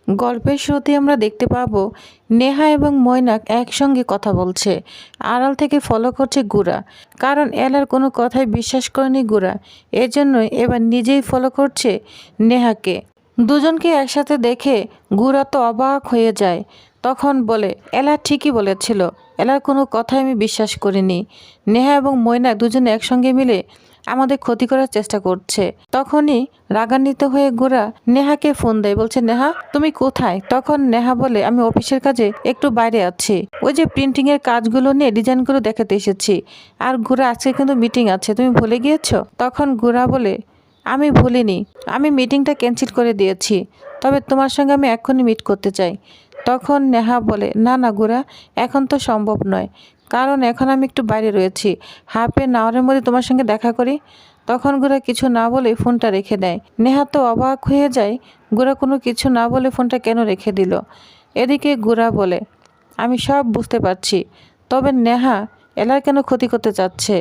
গল্পের শুরুতে আমরা দেখতে পাবো নেহা এবং মৈনাক একসঙ্গে কথা বলছে। আড়াল থেকে ফলো করছে গুড়া, কারণ এলার কোনো কথাই বিশ্বাস করেনি গুড়া। এজন্যই এবার নিজেই ফলো করছে নেহাকে। দুজনকে একসাথে দেখে গুড়া তো অবাক হয়ে যায়। তখন বলে, এলা ঠিকই বলেছিল, এলার কোনো কথাই আমি বিশ্বাস করিনি। নেহা এবং মৈনাক দুজনে একসঙ্গে মিলে আমাদের ক্ষতি করার চেষ্টা করছে। তখনই রাগান্বিত হয়ে গোরা নেহাকে ফোন দেয়, বলছে, নেহা তুমি কোথায়? তখন নেহা বলে, আমি অফিসের কাজে একটু বাইরে আছি, ওই যে প্রিন্টিং এর কাজগুলো নিয়ে ডিজাইনগুলো দেখাতে এসেছি। আর গোরা আজকে কিন্তু মিটিং আছে, তুমি ভুলে গিয়েছো? তখন গোরা বলে, আমি ভুলিনি, আমি মিটিংটা ক্যান্সেল করে দিয়েছি, তবে তোমার সঙ্গে আমি এক্ষুনি মিট করতে চাই। তখন নেহা বলে, না না গোরা, এখন তো সম্ভব নয়, কারণ এখন আমি একটু বাইরে রয়েছি, হাফ এন আওয়ারের মধ্যে তোমার সঙ্গে দেখা করি। তখন গোরা কিছু না বলে ফোনটা রেখে দেয়। নেহা তো অবাক হয়ে যায়, গোরা কোনো কিছু না বলে ফোনটা কেন রেখে দিল। এদিকে গোরা বলে, আমি সব বুঝতে পারছি, তবে নেহা এলার কেন ক্ষতি করতে চাচ্ছে?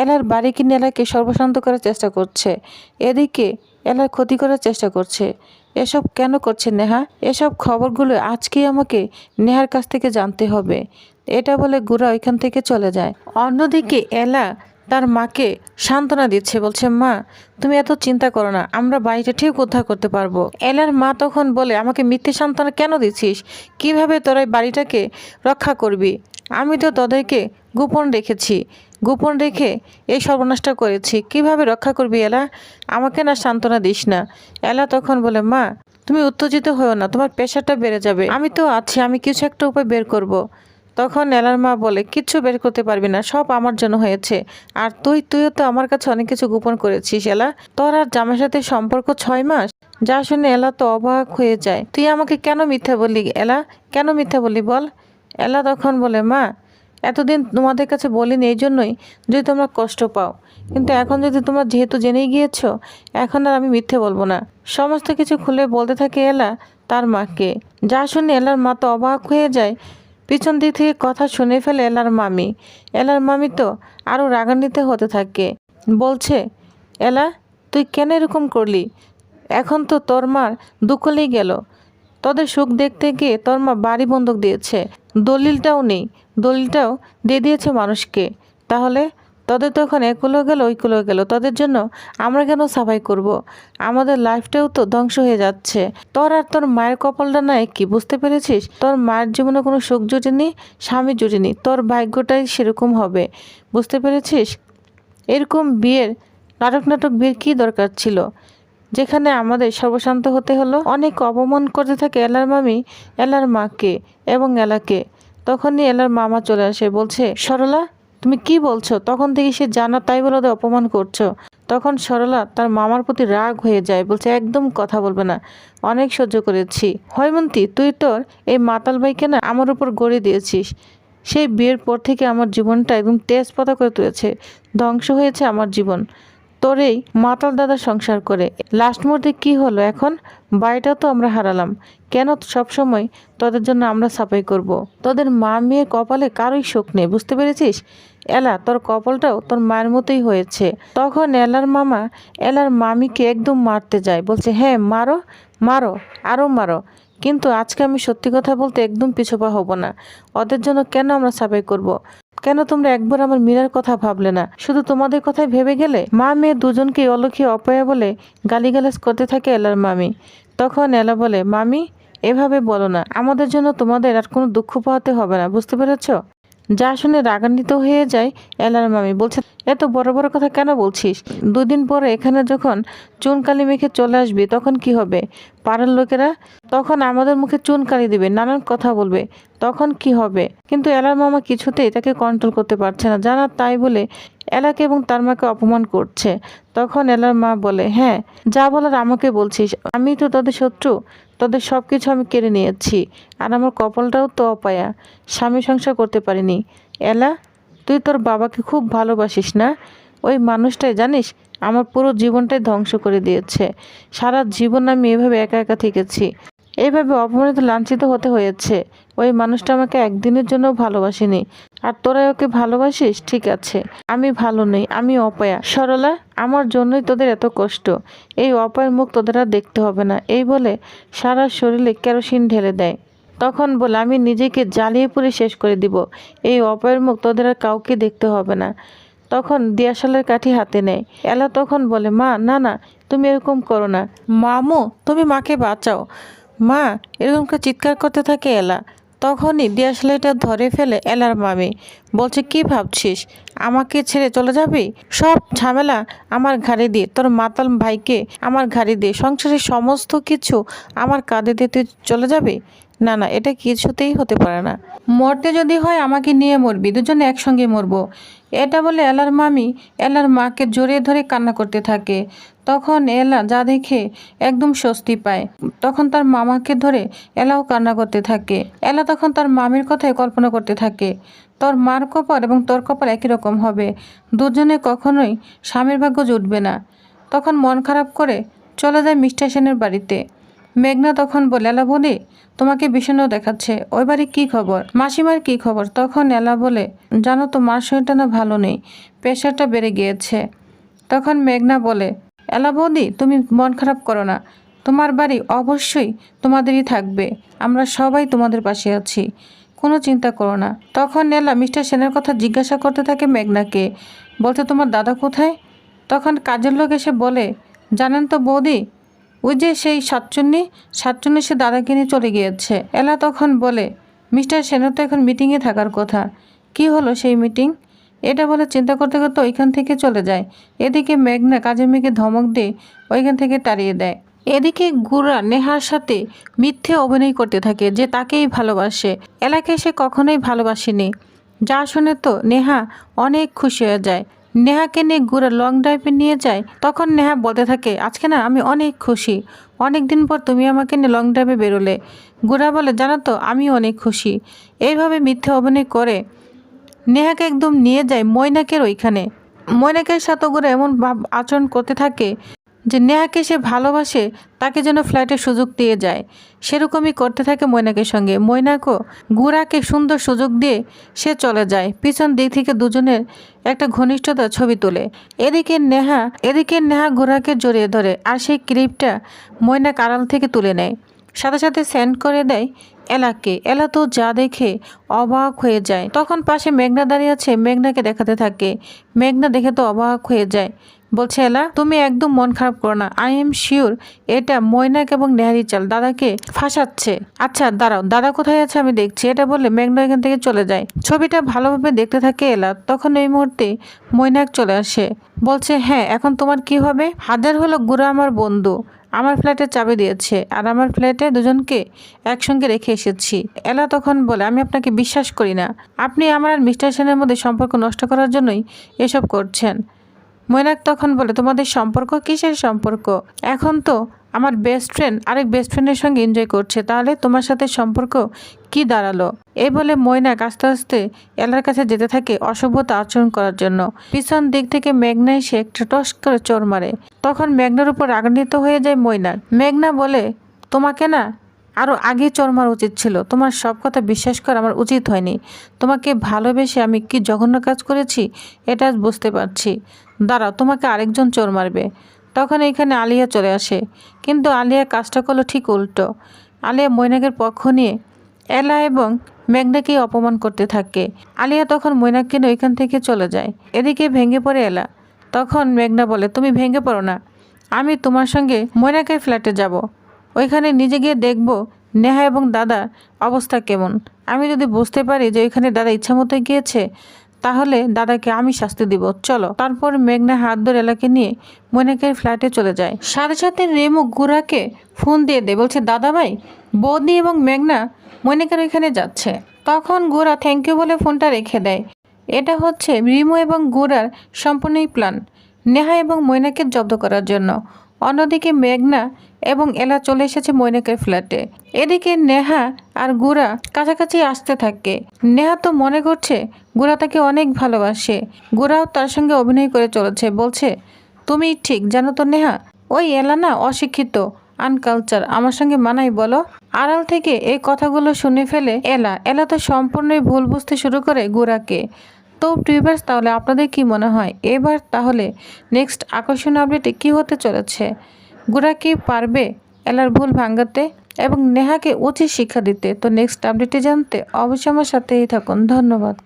এলার বাড়ি কিনে এলাকে সর্বশান্ত করার চেষ্টা করছে, এদিকে এলার ক্ষতি করার চেষ্টা করছে। এসব কেন করছে নেহা? এসব খবরগুলো আজকেই আমাকে নেহার কাছ থেকে জানতে হবে। এটা বলে গোরা ওইখান থেকে চলে যায়। অন্যদিকে এলা তার মাকে সান্ত্বনা দিচ্ছে, বলছে, মা তুমি এত চিন্তা করো না, আমরা বাড়িটা ঠিক উদ্ধার করতে পারবো। এলার মা তখন বলে, আমাকে মিথ্যে সান্ত্বনা কেন দিচ্ছিস? কিভাবে তোরা এই বাড়িটাকে রক্ষা করবি? আমি তো তোদেরকে গোপন রেখেছি, গোপন রেখে এই সর্বনাশটা করেছি, কিভাবে রক্ষা করবি এলা? আমাকে না সান্ত্বনা দিস না। এলা তখন বলে, মা তুমি উত্তেজিত হও না, তোমার প্রেশারটা বেড়ে যাবে, আমি তো আছি, আমি কিছু একটা উপায় বের করব। তখন এলার মা বলে, কিচ্ছু বের করতে পারবি না, সব আমার জন্য হয়েছে। আর তুইও তো আমার কাছে অনেক কিছু গোপন করেছিস এলা, তোর আর জামার সাথে সম্পর্ক 6 মাস। যা শুনে এলা তো অবাক হয়ে যায়। তুই আমাকে কেন মিথ্যা বললি এলা, কেন মিথ্যা বললি বল? এলা তখন বলে, মা এতদিন তোমাদের কাছে বলিনি এই জন্যই যদি তোমরা কষ্ট পাও, কিন্তু এখন যদি তোমরা যেহেতু জেনেই গিয়েছো, এখন আর আমি মিথ্যে বলবো না। সমস্ত কিছু খুলে বলতে থাকে এলা তার মাকে। যা শুনে এলার মা তো অবাক হয়ে যায়। পিছন দিক থেকে কথা শুনে ফেলে এলার মামি। এলার মামি তো আরও রাগান্বিত হতে থাকে, বলছে, এলা তুই কেন এরকম করলি? এখন তো তোর মার দুঃখ লেগে গেল, তোদের সুখ দেখতে গিয়ে তোর মা বাড়ি বন্ধক দিয়েছে, দলিলটাও নেই, দলিলটাও দিয়ে দিয়েছে মানুষকে। তাহলে তোদের তো এখন একুলো গেল ওইকুলো গেল, তোদের জন্য আমরা কেন সাফাই করব? আমাদের লাইফটাও তো ধ্বংস হয়ে যাচ্ছে। তোর আর তোর মায়ের কপালটা নাই কি বুঝতে পেরেছিস? তোর মায়ের জীবনে কোনো সুখ জুটেনি, স্বামী জুটেনি, তোর ভাগ্যটাই সেরকম হবে, বুঝতে পেরেছিস? এরকম বিয়ের নাটক বিয়ের কী দরকার ছিল, যেখানে আমাদের সর্বশান্ত হতে হলো। অনেক অপমান করতে থাকে এলার মামি এলার মাকে এবং এলাকে। তখনই এলার মামা চলে আসে, বলছে, সরলা তুমি কি বলছো? তখন থেকে সে জানা তাই বলে ওদের অপমান করছো। তখন সরলা তার মামার প্রতি রাগ হয়ে যায়, বলছে, একদম কথা বলবে না, অনেক সহ্য করেছি। হৈমন্তী তুই তোর এই মাতাল ভাইকে না আমার উপর গড়ে দিয়েছিস, সেই বিয়ের পর থেকে আমার জীবনটা একদম তেজপাতা করে তুলেছে, ধ্বংস হয়েছে আমার জীবন তোর এই মাতাল দাদা সংসার করে। লাস্ট মুহূর্তে কি হলো এখন? বাড়িটাও তো আমরা হারালাম, কেন সবসময় তোদের জন্য আমরা সাফাই করব? তোদের মা মেয়ের কপালে কারোই শোক নেই, বুঝতে পেরেছিস? এলা তোর কপালটাও তোর মায়ের মতোই হয়েছে। তখন এলার মামা এলার মামিকে একদম মারতে যায়, বলছে, হ্যাঁ মারো মারো, আরও মারো, কিন্তু আজকে আমি সত্যি কথা বলতে একদম পিছপা হব না। ওদের জন্য কেন আমরা সাফাই করব? কেন তোমরা একবার আমার মীরার কথা ভাবলে না, শুধু তোমাদের কথাই ভেবে গেলে? মা মেয়ে দুজনকে অলক্ষী অপয়া বলে গালিগালাজ করতে থাকে এলার মামি। তখন এলা বলে, মামি এভাবে বলো না, আমাদের জন্য তোমাদের আর কোনো দুঃখ পাওয়াতে হবে না, বুঝতে পেরেছ? যা শুনে রাগান্বিত হয়ে যায় এলার মামি, বলছে, এত বড় বড় কথা কেন বলছিস? 2 দিন পরে এখানে যখন চুনকালি মেখে চলে আসবি তখন কি হবে? পাড়ার লোকেরা তখন আমাদের মুখে চুনকালি দিবে, নানান কথা বলবে, তখন কি হবে? কিন্তু এলার মামা কিছুতেই তাকে কন্ট্রোল করতে পারছে না, জানা তাই বলে এলাকে এবং তার মাকে অপমান করছে। তখন এলার মা বলে, হ্যাঁ যা বলার আমাকে বলছিস, আমি তো তোদের শত্রু, তোদের সব কিছু আমি কেড়ে নিয়েছি, আর আমার কপালটাও তো অপায়া, স্বামী সংসার করতে পারিনি। এলা তুই তোর বাবাকে খুব ভালোবাসিস না? ওই মানুষটাই জানিস আমার পুরো জীবনটাই ধ্বংস করে দিয়েছে। সারা জীবন আমি এভাবে একা একা থেকেছি, এইভাবে অপমানিত লাঞ্ছিত হতে হয়েছে। ওই মানুষটা আমাকে একদিনের জন্য ভালোবাসেনি, আর তোরা ওকে ভালোবাসিস, ঠিক আছে। আমি ভালো নেই, আমি অপয়া। সরলা, আমার জন্যই তোদের এত কষ্ট। এই অপয়ার মুখ তোদের আর দেখতে হবে না। এই বলে সারা শরীরে কেরোসিন ঢেলে দেয়। তখন বলে, আমি নিজেকে জ্বালিয়ে পুড়ে শেষ করে দিব। এই অপয়ের মুখ তোদের আর কাউকে দেখতে হবে না। তখন দিয়াশালের কাঠি হাতে নেয়। এলা তখন বলে, মা, না না, তুমি এরকম করো না। মামু, তুমি মাকে বাঁচাও। মা, এরকম করে চিৎকার করতে থাকে এলা। তখনই দিয়াশালিটা ধরে ফেলে এলার মামি। বলছে, কি ভাবছিস আমাকে ছেড়ে চলে যাবি? সব ঝামেলা আমার ঘাড়ে দিয়ে, তোর মাতাল ভাইকে আমার ঘাড়ে দিয়ে, সংসারের সমস্ত কিছু আমার কাঁধে দিয়ে তুই চলে যাবি? না না, এটা কিছুতেই হতে পারে না। মরতে যদি হয় আমাকে নিয়ে মরবি, দুজনে একসঙ্গে মরবো। এটা বলে এলার মামি এলার মাকে জড়িয়ে ধরে কান্না করতে থাকে। তখন এলা যা দেখে একদম স্বস্তি পায়। তখন তার মামাকে ধরে এলাও কান্না করতে থাকে। এলা তখন তার মামির কথাই কল্পনা করতে থাকে, তোর মার কপাল এবং তোর কপাল একই রকম হবে, দুজনে কখনোই স্বামীর ভাগ্য জুটবে না। তখন মন খারাপ করে চলে যায় মিস্টার সেনের বাড়িতে। মেঘনা তখন বলে, এলা বলি, তোমাকে বিষণ্ণ দেখাচ্ছে, ওই বাড়ি কী খবর? মাসিমার কী খবর? তখন এলা বলে, জানো তো মার শরীরটা না ভালো নেই, প্রেশারটা বেড়ে গিয়েছে। তখন মেঘনা বলে, এলা বৌদি, তুমি মন খারাপ করো না, তোমার বাড়ি অবশ্যই তোমাদেরই থাকবে, আমরা সবাই তোমাদের পাশে আছি, কোনো চিন্তা করো না। তখন এলা মিস্টার সেনের কথা জিজ্ঞাসা করতে থাকে মেঘনাকে। বলতে, তোমার দাদা কোথায়? তখন কাজের লোক এসে বলে, জানেন তো বৌদি, ওই যে সেই সাতচুন্নি সে দাদাকে নিয়ে চলে গিয়েছে। এলা তখন বলে, মিস্টার সেনের তো এখন মিটিংয়ে থাকার কথা, কি হলো সেই মিটিং? এটা বলে চিন্তা করতে করতে ওইখান থেকে চলে যায়। এদিকে মেঘনা কাজের মেয়েকে ধমক দিয়ে ওইখান থেকে তাড়িয়ে দেয়। এদিকে গুড়া নেহার সাথে মিথ্যে অভিনয় করতে থাকে যে তাকেই ভালোবাসে। এলাকে সে কখনোই ভালোবাসেনি। যা শুনে তো নেহা অনেক খুশি হয়ে যায়। নেহাকে নিয়ে গুড়া লং ড্রাইভে নিয়ে যায়। তখন নেহা বলতে থাকে, আজকে না আমি অনেক খুশি, অনেক দিন পর তুমি আমাকে নিয়ে লং ড্রাইভে বেরোলে। গুড়া বলে, জানো তো আমিও অনেক খুশি। এইভাবে মিথ্যে অভিনয় করে নেহাকে একদম নিয়ে যায় মৈনাকের ওইখানে। মৈনাকের সাথে গুড়া এমন ভাব আচরণ করতে থাকে যে নেহাকে সে ভালোবাসে, তাকে যেন ফ্ল্যাটের সুযোগ দিয়ে যায়। সেরকমই করতে থাকে মৈনাকের সঙ্গে। মৈনাকও গুড়াকে সুন্দর সুযোগ দিয়ে সে চলে যায়। পিছন দিক থেকে দুজনের একটা ঘনিষ্ঠতার ছবি তোলে। এদিকে নেহা গুড়াকে জড়িয়ে ধরে আর সেই ক্লিপটা মৈনাক আড়াল থেকে তুলে নেয়, সাথে সাথে সেন্ড করে দেয় এলাকে। এলা তো যা দেখে অবাক হয়ে যায়। তখন পাশে মেঘনা দাঁড়িয়ে আছে, মেঘনাকে দেখাতে থাকে। মেঘনা দেখে তো অবাক হয়ে যায়, বলছে, এলা তুমি একদম মন খারাপ করো না, আই এম শিওর এটা মৈনাক এবং নেহারি চাল, দাদাকে ফাঁসাচ্ছে। আচ্ছা দাঁড়াও, দাদা কোথায় আছে আমি দেখছি। এটা বলে মেঘনা এখান থেকে চলে যায়। ছবিটা ভালোভাবে দেখতে থাকে এলা। তখন এই মুহূর্তে মৈনাক চলে আসে, বলছে, হ্যাঁ এখন তোমার কি হবে? হাজার হলো গুড়া আমার বন্ধু, আমার ফ্ল্যাটে চাবি দিয়েছে আর আমার ফ্ল্যাটে দুজনকে একসঙ্গে রেখে এসেছি। এলা তখন বলে, আমি আপনাকে বিশ্বাস করি না, আপনি আমার আর মিস্টার সেনের মধ্যে সম্পর্ক নষ্ট করার জন্যই এসব করছেন। মৈনাক তখন বলে, তোমাদের সম্পর্ক কিসের সম্পর্ক? এখন তো আমার বেস্ট ফ্রেন্ড আরেক বেস্ট ফ্রেন্ডের সঙ্গে এনজয় করছে, তাহলে তোমার সাথে সম্পর্ক কি দাঁড়ালো? এই বলে মৈনাক আস্তে আস্তে এলার কাছে যেতে থাকে অসভ্যতা আচরণ করার জন্য। পিছন দিক থেকে মেঘনা এসে একটা টস করে চোর মারে। তখন মেঘনার উপর রাগান্বিত হয়ে যায় মৈনাক। মেঘনা বলে, তোমাকে না আরও আগে চোর মারা উচিত ছিল, তোমার সব কথা বিশ্বাস করা আমার উচিত হয়নি। তোমাকে ভালোবেসে আমি কি জঘন্য কাজ করেছি এটা আজ বুঝতে পারছি। দাঁড়াও, তোমাকে আরেকজন চোর মারবে। তখন এখানে আলিয়া চলে আসে, কিন্তু আলিয়া কাজটা করলো ঠিক উল্টো। আলিয়া মৈনাকের পক্ষ নিয়ে এলা এবং মেঘনাকে অপমান করতে থাকে। আলিয়া তখন মৈনাককে নিয়ে ওইখান থেকে চলে যায়। এদিকে ভেঙে পড়ে এলা। তখন মেঘনা বলে, তুমি ভেঙে পড়ো না, আমি তোমার সঙ্গে মৈনাকের ফ্ল্যাটে যাব, ওইখানে নিজে গিয়ে দেখব নেহা এবং দাদার অবস্থা কেমন। আমি যদি বুঝতে পারি যে ওইখানে দাদা ইচ্ছা মতো গিয়েছে, তাহলে দাদাকে আমি শাস্তি দিব, চলো। তারপর মেঘনা হাত ধরে এলাকে নিয়ে মৈনাকের ফ্ল্যাটে চলে যায়। সাথে সাথে রেমু গুড়াকে ফোন দিয়ে দেয়, বলছে, দাদা ভাই, বৌদি এবং মেঘনা মৈনাকের ওইখানে যাচ্ছে। তখন গুড়া থ্যাংক ইউ বলে ফোনটা রেখে দেয়। এটা হচ্ছে রিমু এবং গুড়ার সম্পূর্ণই প্ল্যান, নেহা এবং মৈনাকে জব্দ করার জন্য। অন্যদিকে মেঘনা এবং এলা চলে এসেছে মৈনাকের ফ্ল্যাটে। এদিকে নেহা আর গুড়া কাছাকাছি আসতে থাকে। নেহা তো মনে করছে গুড়া তাকে অনেক ভালোবাসে। গুড়াও তার সঙ্গে অভিনয় করে চলেছে, বলছে, তুমি ঠিক জানো তো নেহা, ওই এলা না অশিক্ষিত, আনকালচার আমার সঙ্গে মানাই বলো? আড়াল থেকে এই কথাগুলো শুনে ফেলে এলা তো সম্পূর্ণই ভুল বুঝতে শুরু করে গুড়াকে। তো ভিউয়ার্স, তাহলে আপনাদের কি মনে হয় এবার তাহলে নেক্সট আকর্ষণীয় আপডেটে কি হতে চলেছে? গুড়া কি পারবে এলার ভুল ভাঙাতে এবং নেহাকে উচিত শিক্ষা দিতে? তো নেক্সট আপডেটে জানতে অবশ্যই আমার সাথেই থাকুন। ধন্যবাদ।